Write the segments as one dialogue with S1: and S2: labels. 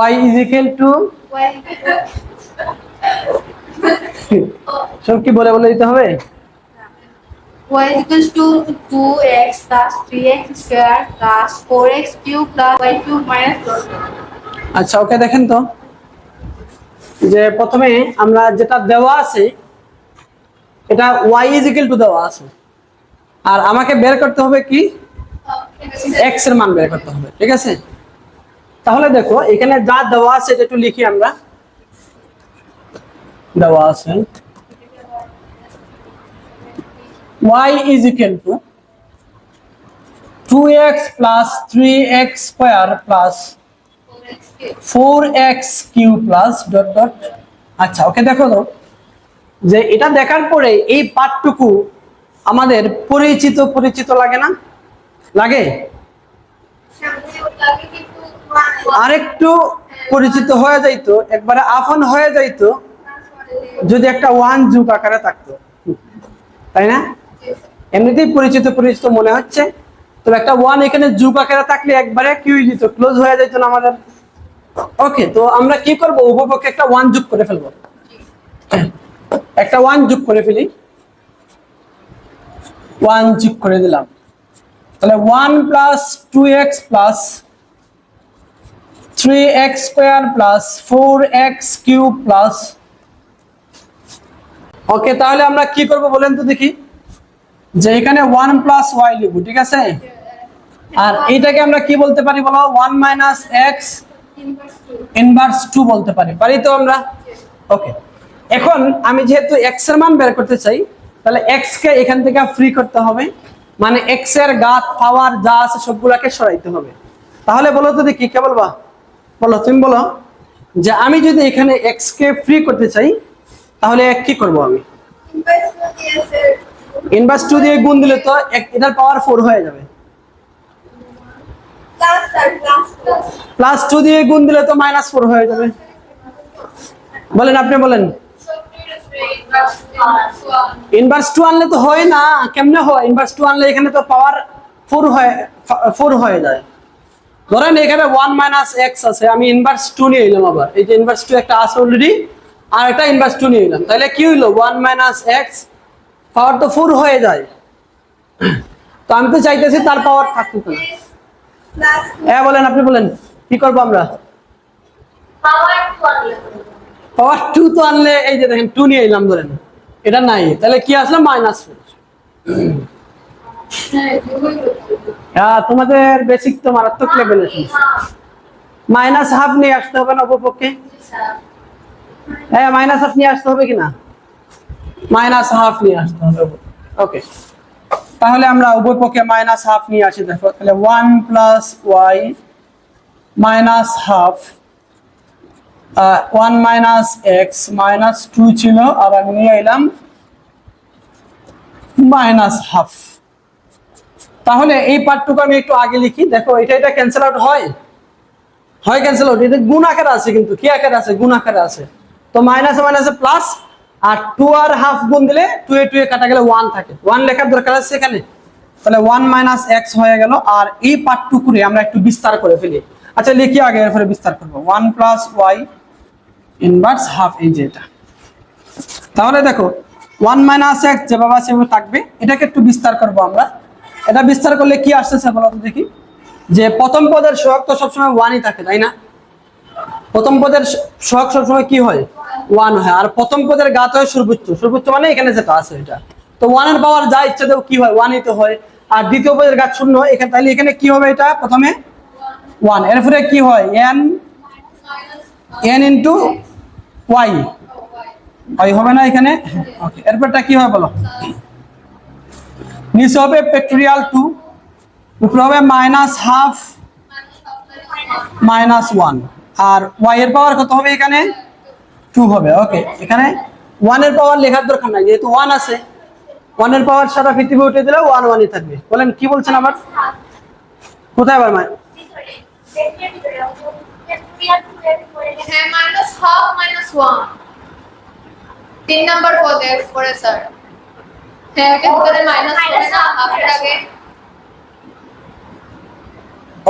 S1: y is equal to সব কি বলে বলে দিতে হবে?
S2: y is equals to 2x plus 3x square plus 4x cube plus y cube minus 4.
S1: আচ্ছা ওকে দেখেন তো যে প্রথমে আমরা যেটা দেওয়া আছে এটা y is equal to দেওয়া আছে আর আমাকে বের করতে হবে কি x এর মান বের করতে হবে, ঠিক আছে? তাহলে দেখো এখানে যা দেওয়া আছে এটা একটু লিখি আমরা। দেওয়া আছে y is equal to 2x plus 3x square plus 4x cube plus dot dot। আচ্ছা ওকে দেখো তো যে এটা দেখার পরে এই পার্টটুকু আমাদের পরিচিত পরিচিত লাগে না? লাগে? আরেকটু পরিচিত হয়ে যাইতো, একবারে আপন হয়ে যাইতো যদি একটা 1 যোগ আকারে থাকতো, তাই না? এমনিতেই পরিচিত পরিচিত মনে হচ্ছে, তবে একটা 1 এখানে যোগ আকারে থাকলে একবারে কি হয়ে যেত, ক্লোজ হয়ে যেত না আমাদের। ওকে, তো আমরা কি করব, উভয়পক্ষে একটা 1 যোগ করে ফেলবো। একটা 1 যোগ করে ফেলি, 1 যোগ করে দিলাম, তাহলে 1 plus 2x plus 3x square plus 4x cube plus. Okay, তাহলে আমরা কি করব বলেন তো দেখি, যে এখানে 1 প্লাস y লিখব, ঠিক আছে? আর এটাকে আমরা কি বলতে পারি বলো, 1 মাইনাস x ইনভার্স 2 বলতে পারি, পারি তো আমরা? ওকে, এখন আমি যেহেতু x এর মান বের করতে চাই, তাহলে x কে এখান থেকে ফ্রি করতে হবে, মানে x এর ঘাত পাওয়ার যা আছে সবগুলোকে সরাইতে হবে। তাহলে বলো তো দেখি, কে বলবা? বলো, তুমি বলো যে আমি যদি এখানে x কে ফ্রি করতে চাই তাহলে কি করব আমি? ইনভার্স 2 দিয়ে গুণ দিলে তো এটার পাওয়ার 4 হয়ে যাবে, প্লাস 2 দিয়ে গুণ দিলে তো মাইনাস 4 হয়ে যাবে। বলেন, আপনি বলেন। ইনভার্স 2 আনলে তো হয় না, কেমনে হয়? ইনভার্স 2 আনলে এখানে তো পাওয়ার 4 হয়ে যায়। ধরেন এখানে 1 মাইনাস x আছে, আমি ইনভার্স 2 নিয়ে এলাম, আবার এই যে ইনভার্স 2 একটা আছে অলরেডি, আর একটা ইনভার্স 2 নিয়ে এলাম, তাহলে কি হইলো, 1 মাইনাস x পাওয়ার তো 4 হয়ে যায়। তো আমি তো চাইতেছি তার পাওয়ার থাকতে তো না। হ্যাঁ বলেন, আপনি বলেন কি করবো আমরা? পাওয়ার 2 তো আনলে, এই যে দেখেন 2 নিয়ে এলাম, ধরেন এটা নাই, তাহলে কি আসলে মাইনাস 4। হ্যাঁ, তোমাদের বেসিক তো মারাত্মক লেভেলে, মাইনাস হাফ নিয়ে আসতে হবে না অপরপক্ষে? হ্যাঁ, মাইনাস হাফ নিয়ে আসতে হবে কিনা? মাইনাস হাফ নিয়ে আসতে হবে। ওকে, তাহলে আমরা উভয় পক্ষে মাইনাস হাফ নিয়ে আসি। দেখো তাহলে 1 plus y minus half, 1 minus x minus 2 ছিল, আর আমি নিয়ে এলাম মাইনাস হাফ। তাহলে এই পার্টটুকু আমি একটু আগে লিখি। দেখো এটা ক্যান্সেল আউট হয়, ক্যান্সেল আউট। এটা গুণ আকারে আছে, কিন্তু কি আকারে আছে? গুণ আকারে আছে। তো মাইনাসে মাইনাসে প্লাস, আর 2 আর হাফ গুণ দিলে 2 এ 2 এ কাটা গেলে 1 থাকে, 1 লেখার দরকার আছে এখানে। তাহলে 1 মাইনাস x হয়ে গেল, আর এই পার্টটুকুরে আমরা একটু বিস্তার করে ফেলি। আচ্ছা লিখি আগে, এরপরে বিস্তার করব। 1 প্লাস y ইনভার্স হাফ, এই যে এটা। তাহলে দেখো 1 মাইনাস x যেভাবে আছে সেভাবে থাকবে, এটাকে একটু বিস্তার করব আমরা। এটা বিস্তার করলে কি আসতেছে বলো তো দেখি, যে প্রথম পদের সহগ তো সবসময় 1ই থাকে, তাই না? প্রথম পদের সহগ সবসময় কি হয়? 1 হয়। আর প্রথম পদের ঘাত হয় সর্বোচ্চ, সর্বোচ্চ মানে এখানে যেটা আছে এটা। তো 1 এর পাওয়ার যা ইচ্ছা দেও কি হয়, 1ই তো হয়। আর দ্বিতীয় পদের ঘাত 0, এখানে তাহলে এখানে কি হবে, এটা প্রথমে 1, এরপরে কি হয়, n ইনটু y, হবে না এখানে? ওকে, এরপরটা কি হয় বলো? নিচে হবে ফ্যাক্টরিয়াল 2, উপরে হবে মাইনাস হাফ মাইনাস 1, আর y এর পাওয়ার কত হবে এখানে? 2 হবে। ওকে, এখানে 1 এর পাওয়ার লেখার দরকার নাই, যেহেতু 1 আছে। 1 এর পাওয়ার সারা পৃথিবী উঠে দিলে 1 1ই থাকবে। বলেন কি বলছেন আবার? কোথায় আবার
S2: মাইনাস হাফ মাইনাস 1 3 নাম্বার পদের পরে স্যার। হ্যাঁ, এটা ভিতরে মাইনাস হবে না হাফের আগে?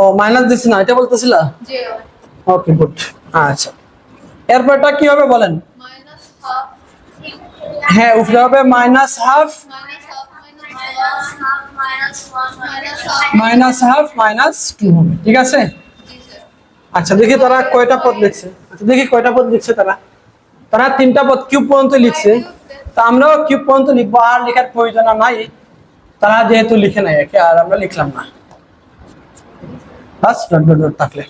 S1: ও মাইনাস দিছি না, এটা বলতেছিল।
S2: জি
S1: ওকে গুড। আচ্ছা, এরপরটা কি হবে বলেন?
S2: মাইনাস হাফ
S1: হ্যাঁ, উপরে হবে minus half minus half minus 2 হবে, ঠিক আছে।
S2: জি স্যার
S1: আচ্ছা দেখি তারা কয়টা পদ লিখছে। আচ্ছা দেখি কয়টা পদ লিখছে তারা। তারা 3টা পদ কিউব পর্যন্ত লিখছে, তা আমরাও কিউব পর্যন্ত লিখবো, আর লেখার প্রয়োজন নাই। তারা যেহেতু লিখে নাই একে, আর আমরা লিখলাম না, বাস ডট ডট ডট থাকলে।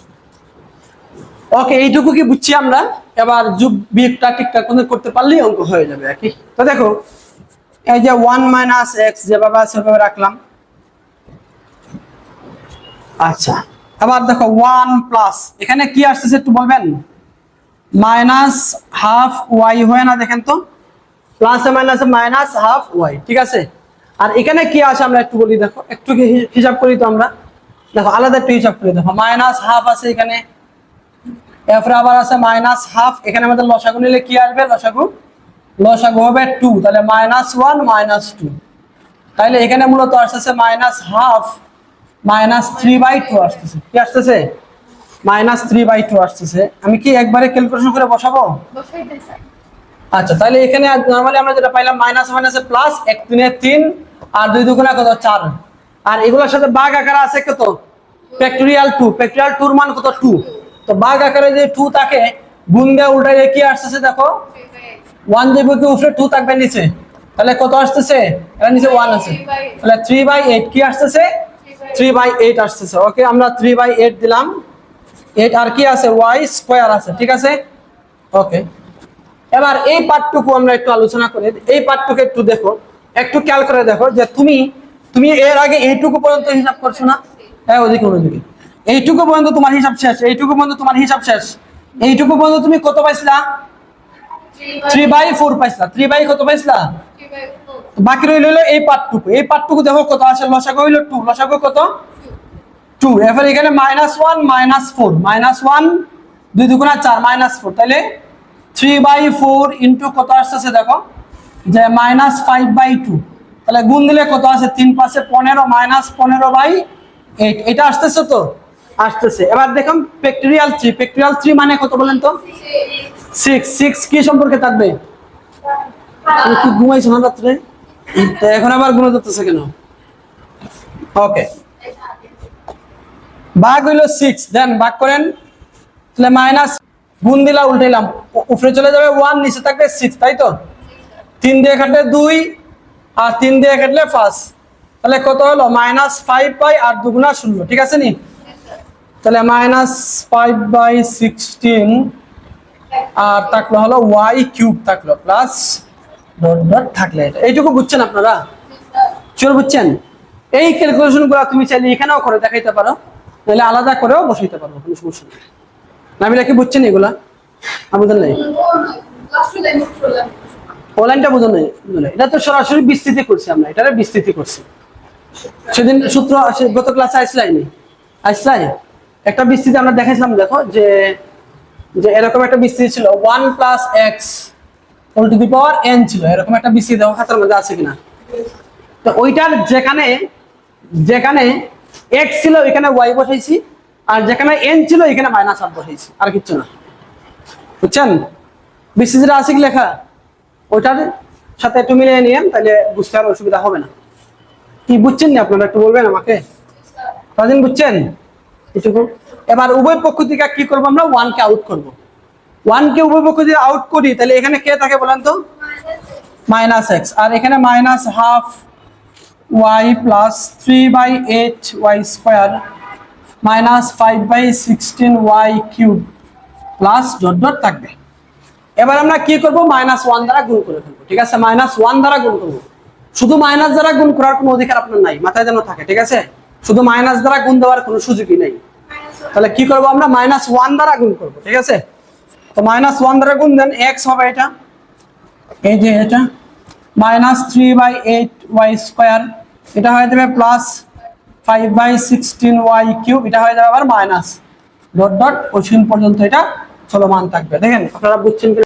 S1: ওকে, এইটুকু কি বুঝছি আমরা? এবার যোগ বিয়োগটা ঠিকঠাক করে করতে পারলেই অঙ্ক হয়ে যাবে আর কি। তো দেখো, এই যে 1 মাইনাস এক্স যেভাবে আছে সেভাবে রাখলাম। আচ্ছা, আবার দেখো 1 প্লাস, এখানে কি আসতেছে একটু বলবেন? মাইনাস হাফ ওয়াই হয় না, দেখেন তো, প্লাসে মাইনাসে মাইনাস হাফ ওয়াই, ঠিক আছে। আর এখানে কি আসে আমরা একটু বলি, দেখো একটু কি হিসাব করি তো আমরা। দেখো আলাদা একটু হিসাব করি, দেখো মাইনাস হাফ আছে এখানে, এরপরে আবার আছে মাইনাস হাফ, এখানে আমাদের লসাগু নিলে কি আসবে? লসাগু হবে 2, তাহলে -1 -2, তাহলে এখানে মূলত আসতেছে মাইনাস হাফ মাইনাস 3/2 আসতেছে। কি আসতেছে? -3/2 আসতেছে। আমি কি একবারে ক্যালকুলেশন করে বসাবো?
S2: বসাই দেন স্যার
S1: আচ্ছা, তাহলে এখানে নরমালি আমরা যেটা পাইলাম মাইনাস মাইনাসে প্লাস, 1 3 3 আর 2 দুগুণা কত 4, আর এগুলোর সাথে ভাগ আকারে আছে কত? ফ্যাক্টরিয়াল 2, ফ্যাক্টরিয়াল 2 এর মান কত? 2। তো ভাগ আকারে যে 2 থাকে, গুণ দিয়ে উল্টাইলে কি আসতেছে দেখো, 1 দেবো কি উপরে 2 থাকবে নিচে, তাহলে কত আসতেছে? এর নিচে 1 আছে, তাহলে 3/8 কি আসতেছে? 3/8 আসতেছে। ওকে, আমরা 3/8 দিলাম, 8 আর কি আছে? y স্কয়ার আছে, ঠিক আছে। ওকে, এবার এই পার্টটুকু আমরা একটু আলোচনা করি। এই পার্টটুকু একটু দেখো, একটু খেয়াল করে দেখো যে তুমি এর আগে এইটুকু পর্যন্ত হিসাব করছো না? হ্যাঁ, ওদিকে ওদিকে এইটুকু পর্যন্ত তোমার হিসাব শেষ, এইটুকু পর্যন্ত তোমার হিসাব শেষ। এইটুকু পর্যন্ত তুমি কত পাইছিলা? 3/4 পাইছিলা। 3 কত পাইছিলা? বাকি রইল হলো এই পার্টটুকু। এই পার্টটুকু দেখো কত আসে, লসাগু হইলো 2, লসাগু কত? 2। এরপর এখানে -1 -4, -1 2 দুগুণা 4 -4, তাহলে 3/4 ইন্টু কত আসতেছে দেখো, যে -5/2, তাহলে গুণ দিলে কত আছে? 3 পাশে 15 -15/8, এটা আসতেছে তো? আসতেছে। এবার দেখুন ফ্যাক্টরিয়াল 3, ফ্যাক্টরিয়াল 3 মানে কত বলেন তো? 6। 6 কি সম্পর্কে থাকবে? তুমি কি ঘুমাইছো না রাত্রে? তো এখন আবার গুণ করতেছে কেন? ওকে, ভাগ হইলো 6, দেন ভাগ করেন, তাহলে মাইনাস, গুণ দিলা উল্টাইলাম, উপরে চলে যাবে 1, নিচে থাকবে 6, তাই তো? 3 দিয়ে কাটলে 2 আর 3 দিয়ে কাটলে 5, তাহলে কত হলো? -5/, আর দুগুণা 0, ঠিক আছে নি? তাহলে -5/16 আর থাকলো হলো y³ থাকলো, প্লাস ডট ডট থাকলে, এটা এইটুকু বুঝছেন আপনারা? চল বুঝছেন? এই ক্যালকুলেশন গুলো তুমি চাইলে এখানেও করে দেখাইতে পারো, তাহলে আলাদা করেও বসাইতে পারবো, কোনো সমস্যা নেই। নাবিলা কি বুঝছেন এগুলা? বুঝেন নাই? অনলাইনটা বুঝেন নাই? এটা তো সরাসরি বিস্তৃতি করছি আমরা, এটারে বিস্তৃতি করছি। সেদিন সূত্র গত ক্লাসে আসলাই একটা বিস্তৃতি আমরা দেখাইছিলাম, দেখো যে এরকম একটা বিস্তৃতি ছিল, 1 + x whole to the power n ছিল, এরকম একটা বিস্তৃতি দেখো খাতার মধ্যে আছে কিনা। তো ওইটার যেখানে x ছিল এখানে y বসাইছি, আর যেখানে n ছিল এখানে -8 বসাইছি, আর কিচ্ছু না। বুঝছেন? বিস্তৃতিটা আছে কি লেখা, ওইটার সাথে একটু মিলিয়ে নিয়েন, তাহলে বুঝতে আর অসুবিধা হবে না। কি বুঝছেন না আপনারা একটু বলবেন আমাকে? রাজিন বুঝছেন এটুকু? এবার উভয় পক্ষ থেকে কি করবো আমরা? 1 কে আউট করব। 1 কে উভয় পক্ষ থেকে আউট করি, তাহলে এখানে কে থাকে বলেন তো? -x, আর এখানে -12 y plus 3/8 y square -5/16 y³ plus dot dot থাকবে। এবার আমরা কি করব? -1 দ্বারা গুণ করে ফেলবো, ঠিক আছে? -1 দ্বারা গুণ করব। শুধু মাইনাস দ্বারা গুণ করার কোনো অধিকার আপনার নাই, মাথায় যেন থাকে, ঠিক আছে? শুধু মাইনাস দ্বারা গুণ দেওয়ার কোনো সুযোগই নেই। তাহলে কি করব আমরা? -1 দ্বারা গুণ করব, ঠিক আছে? তো -1 দ্বারা গুণ দেন, x হবে এটা, এই যে এটা -3/8 y স্কয়ার, এটা হয়ে যাবে প্লাস 5/16 y³, এটা হয়ে যাবে আবার মাইনাস ডট ডট, ওই পর্যন্ত এটা চলমান থাকবে। দেখেন আপনারা বুঝছেন কি?